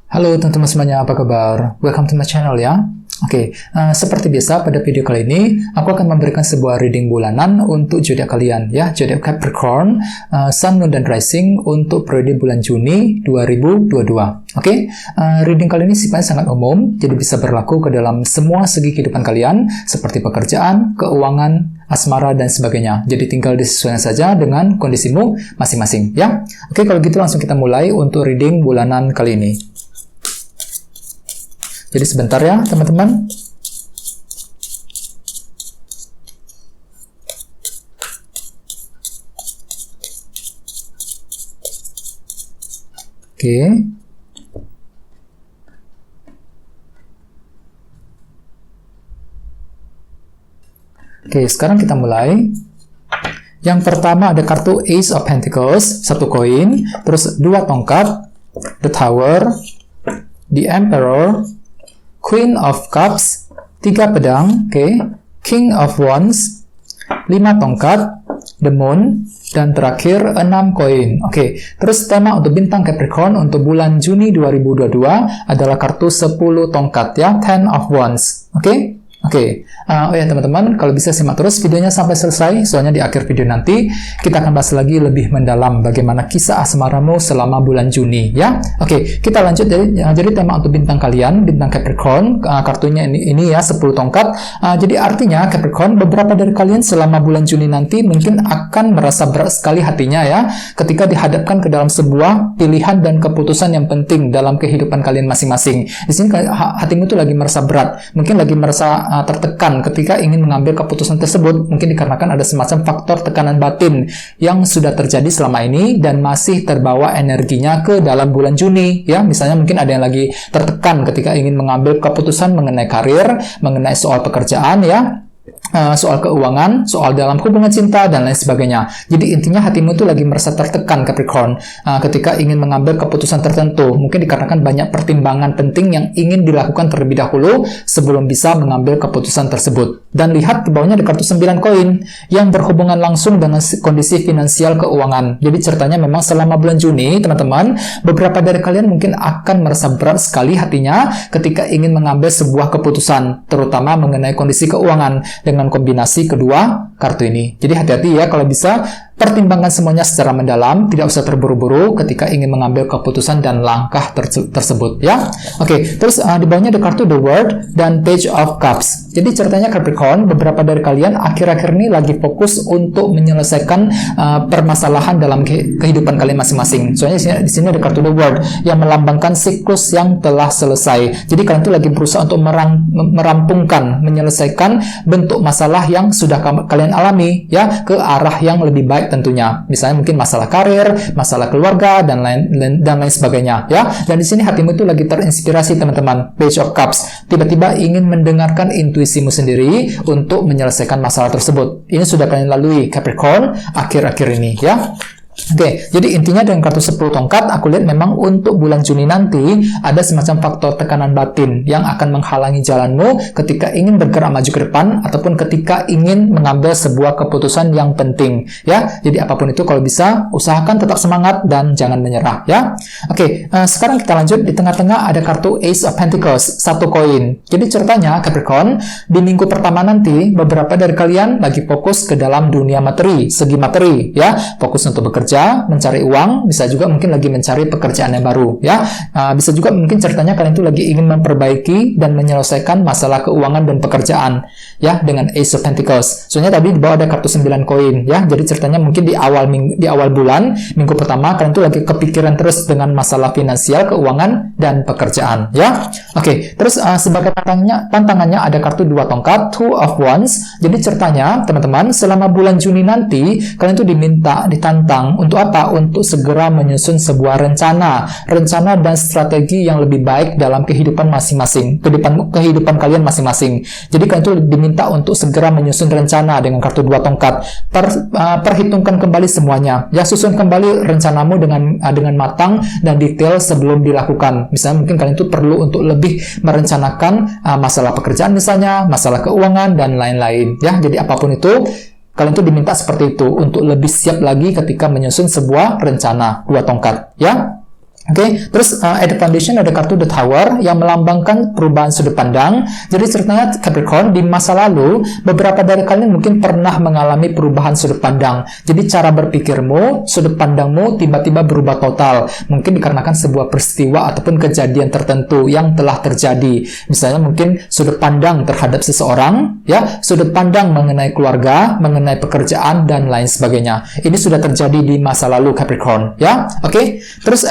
Halo teman-teman semuanya, apa kabar? Welcome to my channel ya. Seperti biasa pada video kali ini, aku akan memberikan sebuah reading bulanan untuk zodiak kalian ya, zodiak Capricorn, Sun, Moon, dan Rising untuk periode bulan Juni 2022. Reading kali ini sifatnya sangat umum, jadi bisa berlaku ke dalam semua segi kehidupan kalian, seperti pekerjaan, keuangan, asmara, dan sebagainya. Jadi tinggal disesuaikan saja dengan kondisimu masing-masing ya. Kalau gitu langsung kita mulai untuk reading bulanan kali ini. Jadi sebentar ya teman-teman. Sekarang kita mulai. Yang pertama ada kartu Ace of Pentacles, 1 koin, terus 2 tongkat, The Tower, The Emperor, Queen of Cups, 3 pedang, King of Wands, 5 tongkat, The Moon, dan terakhir 6 koin. Terus tema untuk bintang Capricorn untuk bulan Juni 2022 adalah kartu 10 tongkat ya, Ten of Wands. Teman-teman, kalau bisa simak terus videonya sampai selesai, soalnya di akhir video nanti kita akan bahas lagi lebih mendalam bagaimana kisah asmaramu selama bulan Juni ya. Kita lanjut. Jadi tema untuk bintang kalian, bintang Capricorn, kartunya ini ya, 10 tongkat. Jadi artinya Capricorn, beberapa dari kalian selama bulan Juni nanti mungkin akan merasa berat sekali hatinya ya, ketika dihadapkan ke dalam sebuah pilihan dan keputusan yang penting dalam kehidupan kalian masing-masing. Di sini hatimu tuh lagi merasa berat, mungkin lagi merasa tertekan ketika ingin mengambil keputusan tersebut, mungkin dikarenakan ada semacam faktor tekanan batin yang sudah terjadi selama ini dan masih terbawa energinya ke dalam bulan Juni ya. Misalnya mungkin ada yang lagi tertekan ketika ingin mengambil keputusan mengenai karir, mengenai soal pekerjaan ya, soal keuangan, soal dalam hubungan cinta, dan lain sebagainya. Jadi intinya hatimu itu lagi merasa tertekan Capricorn ketika ingin mengambil keputusan tertentu, mungkin dikarenakan banyak pertimbangan penting yang ingin dilakukan terlebih dahulu sebelum bisa mengambil keputusan tersebut. Dan lihat di bawahnya ada kartu 9 koin yang berhubungan langsung dengan kondisi finansial keuangan. Jadi ceritanya memang selama bulan Juni teman-teman, beberapa dari kalian mungkin akan merasa berat sekali hatinya ketika ingin mengambil sebuah keputusan, terutama mengenai kondisi keuangan, dengan kombinasi kedua kartu ini. Jadi hati-hati ya, kalau bisa pertimbangkan semuanya secara mendalam, tidak usah terburu-buru ketika ingin mengambil keputusan dan langkah tersebut ya. Terus di bawahnya ada kartu The World dan Page of Cups. Jadi ceritanya Capricorn, beberapa dari kalian akhir-akhir ini lagi fokus untuk menyelesaikan permasalahan dalam kehidupan kalian masing-masing. Soalnya di sini ada kartu The World yang melambangkan siklus yang telah selesai. Jadi kalian tuh lagi berusaha untuk merampungkan, menyelesaikan bentuk masalah yang sudah kalian alami ya, ke arah yang lebih baik tentunya. Misalnya mungkin masalah karir, masalah keluarga, dan lain sebagainya ya. Dan di sini hatimu itu lagi terinspirasi teman-teman. Page of Cups, tiba-tiba ingin mendengarkan intuisimu sendiri untuk menyelesaikan masalah tersebut. Ini sudah kalian lalui Capricorn akhir-akhir ini ya. Jadi intinya dengan kartu 10 tongkat, aku lihat memang untuk bulan Juni nanti ada semacam faktor tekanan batin yang akan menghalangi jalanmu ketika ingin bergerak maju ke depan ataupun ketika ingin mengambil sebuah keputusan yang penting ya. Jadi apapun itu, kalau bisa usahakan tetap semangat dan jangan menyerah ya. Sekarang kita lanjut. Di tengah-tengah ada kartu Ace of Pentacles, 1 koin. Jadi ceritanya Capricorn, di minggu pertama nanti beberapa dari kalian lagi fokus ke dalam dunia materi, segi materi ya, fokus untuk bekerja, mencari uang, bisa juga mungkin lagi mencari pekerjaan yang baru ya. Bisa juga mungkin ceritanya kalian itu lagi ingin memperbaiki dan menyelesaikan masalah keuangan dan pekerjaan ya, dengan Ace of Pentacles. Soalnya tadi di bawah ada kartu 9 koin ya. Jadi ceritanya mungkin di awal bulan, minggu pertama, kalian itu lagi kepikiran terus dengan masalah finansial, keuangan, dan pekerjaan ya. Terus sebagai tantangannya ada kartu 2 tongkat, Two of Wands. Jadi ceritanya teman-teman, selama bulan Juni nanti kalian itu ditantang untuk apa? Untuk segera menyusun sebuah rencana dan strategi yang lebih baik dalam kehidupan masing-masing, kehidupan kalian masing-masing. Jadi kalian itu diminta untuk segera menyusun rencana dengan kartu 2 tongkat. Perhitungkan kembali semuanya ya, susun kembali rencanamu dengan matang dan detail sebelum dilakukan. Misalnya mungkin kalian itu perlu untuk lebih merencanakan masalah pekerjaan misalnya, masalah keuangan, dan lain-lain ya. Jadi apapun itu, kalian tuh diminta seperti itu untuk lebih siap lagi ketika menyusun sebuah rencana 2 tongkat ya. Oke, terus at the foundation ada kartu The Tower yang melambangkan perubahan sudut pandang. Jadi ceritanya Capricorn, di masa lalu beberapa dari kalian mungkin pernah mengalami perubahan sudut pandang. Jadi cara berpikirmu, sudut pandangmu tiba-tiba berubah total. Mungkin dikarenakan sebuah peristiwa ataupun kejadian tertentu yang telah terjadi. Misalnya mungkin sudut pandang terhadap seseorang, ya, sudut pandang mengenai keluarga, mengenai pekerjaan dan lain sebagainya. Ini sudah terjadi di masa lalu Capricorn, ya. Oke. Terus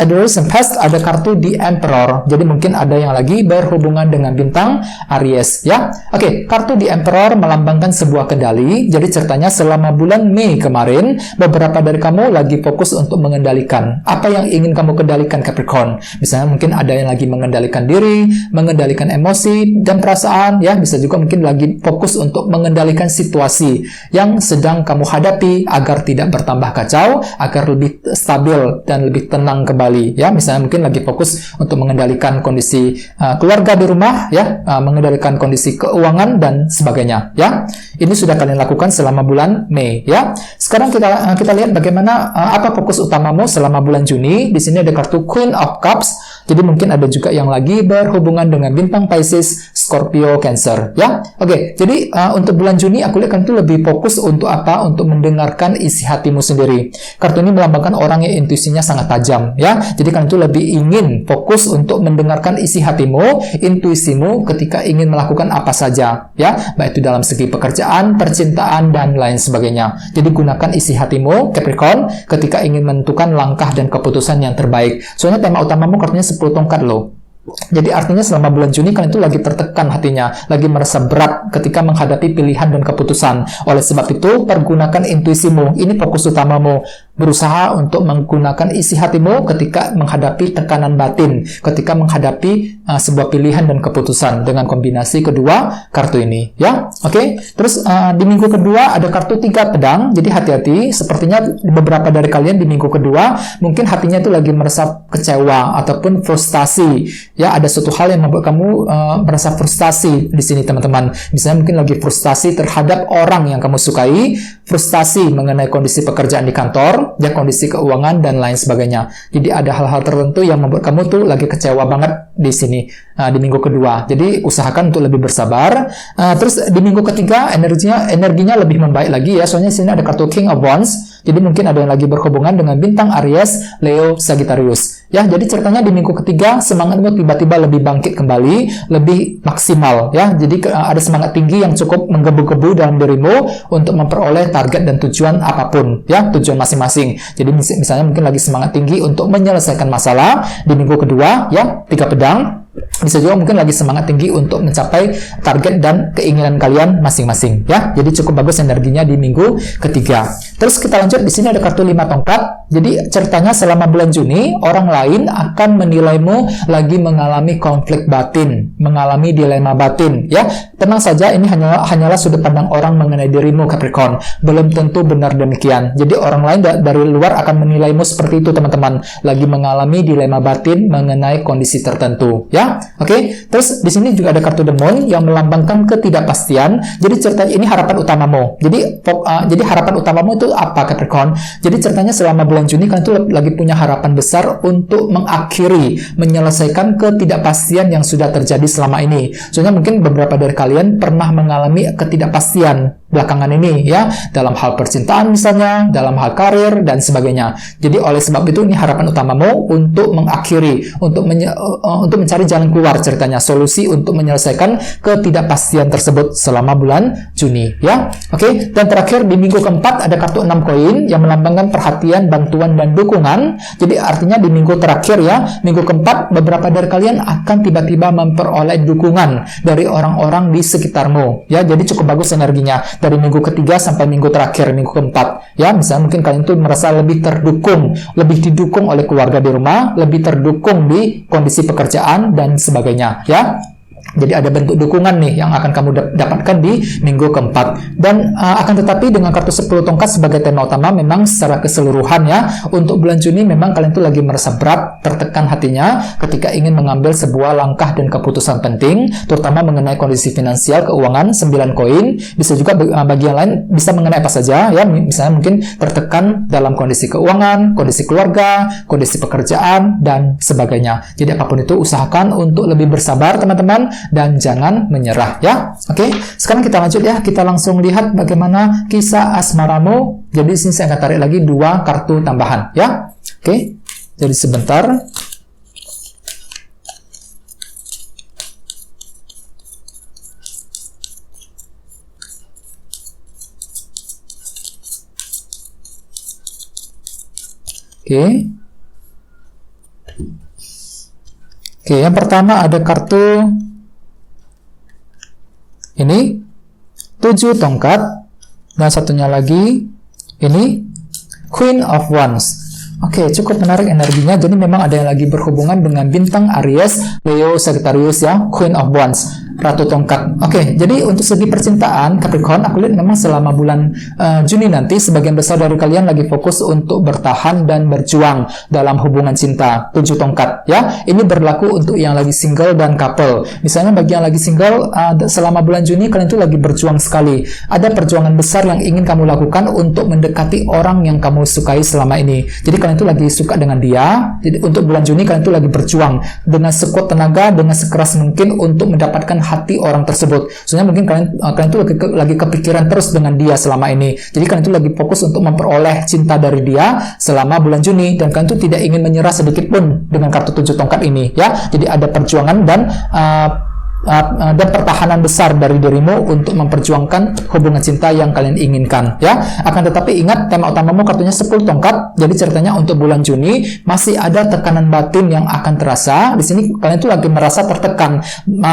past ada kartu The Emperor. Jadi mungkin ada yang lagi berhubungan dengan bintang Aries, ya. Oke, kartu The Emperor melambangkan sebuah kendali. Jadi ceritanya selama bulan Mei kemarin, beberapa dari kamu lagi fokus untuk mengendalikan apa yang ingin kamu kendalikan Capricorn. Misalnya mungkin ada yang lagi mengendalikan diri, mengendalikan emosi dan perasaan, ya. Bisa juga mungkin lagi fokus untuk mengendalikan situasi yang sedang kamu hadapi agar tidak bertambah kacau, agar lebih stabil dan lebih tenang kembali, ya. Misalnya mungkin lagi fokus untuk mengendalikan kondisi keluarga di rumah, ya, mengendalikan kondisi keuangan dan sebagainya, ya. Ini sudah kalian lakukan selama bulan Mei, ya. Sekarang kita lihat bagaimana apa fokus utamamu selama bulan Juni. Di sini ada kartu Queen of Cups. Jadi mungkin ada juga yang lagi berhubungan dengan bintang Pisces, Scorpio, Cancer, ya. Oke, jadi untuk bulan Juni aku lihat kan itu lebih fokus untuk apa? Untuk mendengarkan isi hatimu sendiri. Kartu ini melambangkan orang yang intuisinya sangat tajam, ya. Jadi kan itu lebih ingin fokus untuk mendengarkan isi hatimu, intuisimu ketika ingin melakukan apa saja, ya. Baik itu dalam segi pekerjaan, percintaan dan lain sebagainya. Jadi gunakan isi hatimu Capricorn ketika ingin menentukan langkah dan keputusan yang terbaik. Soalnya tema utamamu kartunya 10 tongkat loh. Jadi artinya selama bulan Juni kalian itu lagi tertekan hatinya, lagi merasa berat ketika menghadapi pilihan dan keputusan. Oleh sebab itu, pergunakan intuisimu. Ini fokus utamamu. Berusaha untuk menggunakan isi hatimu ketika menghadapi tekanan batin, ketika menghadapi sebuah pilihan dan keputusan dengan kombinasi kedua kartu ini, ya. Oke. Terus di minggu kedua ada kartu 3 pedang. Jadi hati-hati, sepertinya beberapa dari kalian di minggu kedua mungkin hatinya itu lagi merasa kecewa ataupun frustasi. Ya, ada suatu hal yang membuat kamu merasa frustasi di sini, teman-teman. Misalnya mungkin lagi frustasi terhadap orang yang kamu sukai, frustasi mengenai kondisi pekerjaan di kantor, ya, kondisi keuangan dan lain sebagainya. Jadi ada hal-hal tertentu yang membuat kamu tuh lagi kecewa banget di sini di minggu kedua. Jadi usahakan untuk lebih bersabar. Terus di minggu ketiga energinya lebih membaik lagi, ya. Soalnya di sini ada kartu King of Wands. Jadi mungkin ada yang lagi berhubungan dengan bintang Aries, Leo, Sagittarius. Ya, jadi ceritanya di minggu ketiga semangatmu tiba-tiba lebih bangkit kembali, lebih maksimal, ya. Jadi ada semangat tinggi yang cukup menggebu-gebu dalam dirimu untuk memperoleh target dan tujuan apapun, ya, tujuan masing-masing. Jadi misalnya mungkin lagi semangat tinggi untuk menyelesaikan masalah di minggu kedua, ya, 3 pedang. Bisa juga mungkin lagi semangat tinggi untuk mencapai target dan keinginan kalian masing-masing, ya. Jadi cukup bagus energinya di minggu ketiga. Terus kita lanjut, di sini ada kartu 5 tongkat. Jadi ceritanya selama bulan Juni orang lain akan menilaimu lagi mengalami konflik batin, mengalami dilema batin, ya. Tenang saja, ini hanyalah sudut pandang orang mengenai dirimu Capricorn. Belum tentu benar demikian. Jadi orang lain dari luar akan menilaimu seperti itu, teman-teman. Lagi mengalami dilema batin mengenai kondisi tertentu, ya. Oke. Terus di sini juga ada kartu The Moon yang melambangkan ketidakpastian. Jadi ceritanya ini harapan utamamu. Jadi harapan utamamu itu apa Capricorn? Jadi ceritanya selama bulan Juni kalian itu lagi punya harapan besar untuk mengakhiri, menyelesaikan ketidakpastian yang sudah terjadi selama ini. Soalnya mungkin beberapa dari kalian pernah mengalami ketidakpastian belakangan ini, ya, dalam hal percintaan misalnya, dalam hal karir dan sebagainya. Jadi oleh sebab itu ini harapan utamamu untuk mengakhiri, untuk mencari jalan keluar, ceritanya solusi untuk menyelesaikan ketidakpastian tersebut selama bulan Juni, ya. Oke. Dan terakhir di minggu keempat ada kartu 6 koin yang melambangkan perhatian, bantuan dan dukungan. Jadi artinya di minggu terakhir, ya, minggu keempat beberapa dari kalian akan tiba-tiba memperoleh dukungan dari orang-orang di sekitarmu, ya. Jadi cukup bagus energinya dari minggu ketiga sampai minggu terakhir, minggu keempat, ya. Misalnya mungkin kalian tuh merasa lebih terdukung, lebih didukung oleh keluarga di rumah, lebih terdukung di kondisi pekerjaan dan sebagainya, ya. Jadi ada bentuk dukungan nih yang akan kamu dapatkan di minggu keempat. Dan akan tetapi dengan kartu 10 tongkat sebagai tema utama, memang secara keseluruhan ya, untuk bulan Juni memang kalian tuh lagi merasa berat, tertekan hatinya ketika ingin mengambil sebuah langkah dan keputusan penting, terutama mengenai kondisi finansial, keuangan. 9 koin, bisa juga bagi yang lain bisa mengenai apa saja ya, misalnya mungkin tertekan dalam kondisi keuangan, kondisi keluarga, kondisi pekerjaan, dan sebagainya. Jadi apapun itu, usahakan untuk lebih bersabar teman-teman, dan jangan menyerah ya. Oke, sekarang kita lanjut ya. Kita langsung lihat bagaimana kisah asmaramu. Jadi sini saya akan tarik lagi 2 kartu tambahan ya. Oke, jadi sebentar. Oke, yang pertama ada kartu ini 7 tongkat, dan satunya lagi ini Queen of Wands. Oke, cukup menarik energinya. Jadi memang ada yang lagi berhubungan dengan bintang Aries, Leo, Sagittarius ya, Queen of Wands, Ratu Tongkat. Oke, jadi untuk segi percintaan Capricorn, aku lihat memang selama bulan Juni nanti sebagian besar dari kalian lagi fokus untuk bertahan dan berjuang dalam hubungan cinta. 7 tongkat ya. Ini berlaku untuk yang lagi single dan couple. Misalnya bagi yang lagi single, selama bulan Juni kalian tuh lagi berjuang sekali. Ada perjuangan besar yang ingin kamu lakukan untuk mendekati orang yang kamu sukai selama ini. Jadi kalian tuh lagi suka dengan dia. Jadi untuk bulan Juni kalian tuh lagi berjuang dengan sekuat tenaga, dengan sekeras mungkin untuk mendapatkan hati orang tersebut. Soalnya mungkin kalian tuh lagi kepikiran terus dengan dia selama ini. Jadi kalian tuh lagi fokus untuk memperoleh cinta dari dia selama bulan Juni, dan kalian tuh tidak ingin menyerah sedikit pun dengan kartu 7 tongkat ini ya. Jadi ada perjuangan dan pertahanan besar dari dirimu untuk memperjuangkan hubungan cinta yang kalian inginkan ya. Akan tetapi ingat, tema utamamu kartunya 10 tongkat. Jadi ceritanya untuk bulan Juni masih ada tekanan batin yang akan terasa. Di sini kalian tuh lagi merasa tertekan,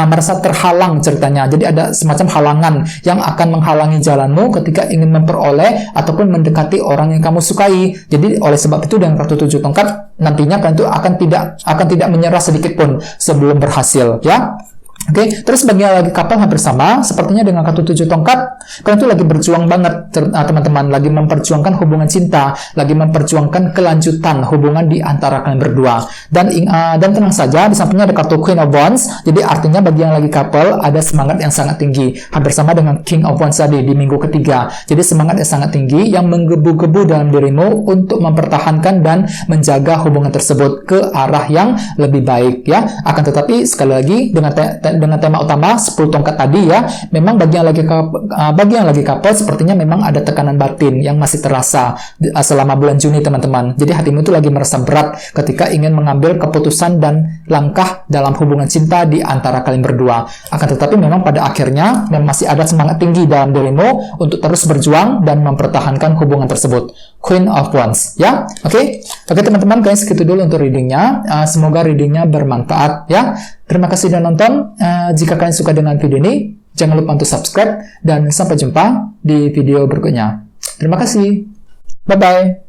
merasa terhalang ceritanya. Jadi ada semacam halangan yang akan menghalangi jalanmu ketika ingin memperoleh ataupun mendekati orang yang kamu sukai. Jadi oleh sebab itu dengan kartu 7 tongkat nantinya kalian tuh akan tidak menyerah sedikit pun sebelum berhasil ya. Oke, terus bagi yang lagi couple hampir sama, sepertinya dengan kartu 7 tongkat, kalian tuh lagi berjuang banget teman-teman, lagi memperjuangkan hubungan cinta, lagi memperjuangkan kelanjutan hubungan di antara kalian berdua. Dan tenang saja, di sampingnya ada kartu Queen of Wands, jadi artinya bagi yang lagi couple ada semangat yang sangat tinggi, hampir sama dengan King of Wands tadi di minggu ketiga. Jadi semangat yang sangat tinggi yang menggebu-gebu dalam dirimu untuk mempertahankan dan menjaga hubungan tersebut ke arah yang lebih baik ya. Akan tetapi sekali lagi dengan tema utama 10 tongkat tadi ya, memang bagi yang lagi couple sepertinya memang ada tekanan batin yang masih terasa selama bulan Juni teman-teman. Jadi hatimu itu lagi merasa berat ketika ingin mengambil keputusan dan langkah dalam hubungan cinta di antara kalian berdua. Akan tetapi memang pada akhirnya memang masih ada semangat tinggi dalam dirimu untuk terus berjuang dan mempertahankan hubungan tersebut. Queen of Wands ya. Oke teman-teman, kalian segitu dulu untuk readingnya. Semoga readingnya bermanfaat ya. Terima kasih sudah nonton. Jika kalian suka dengan video ini, jangan lupa untuk subscribe, dan sampai jumpa di video berikutnya. Terima kasih. Bye-bye.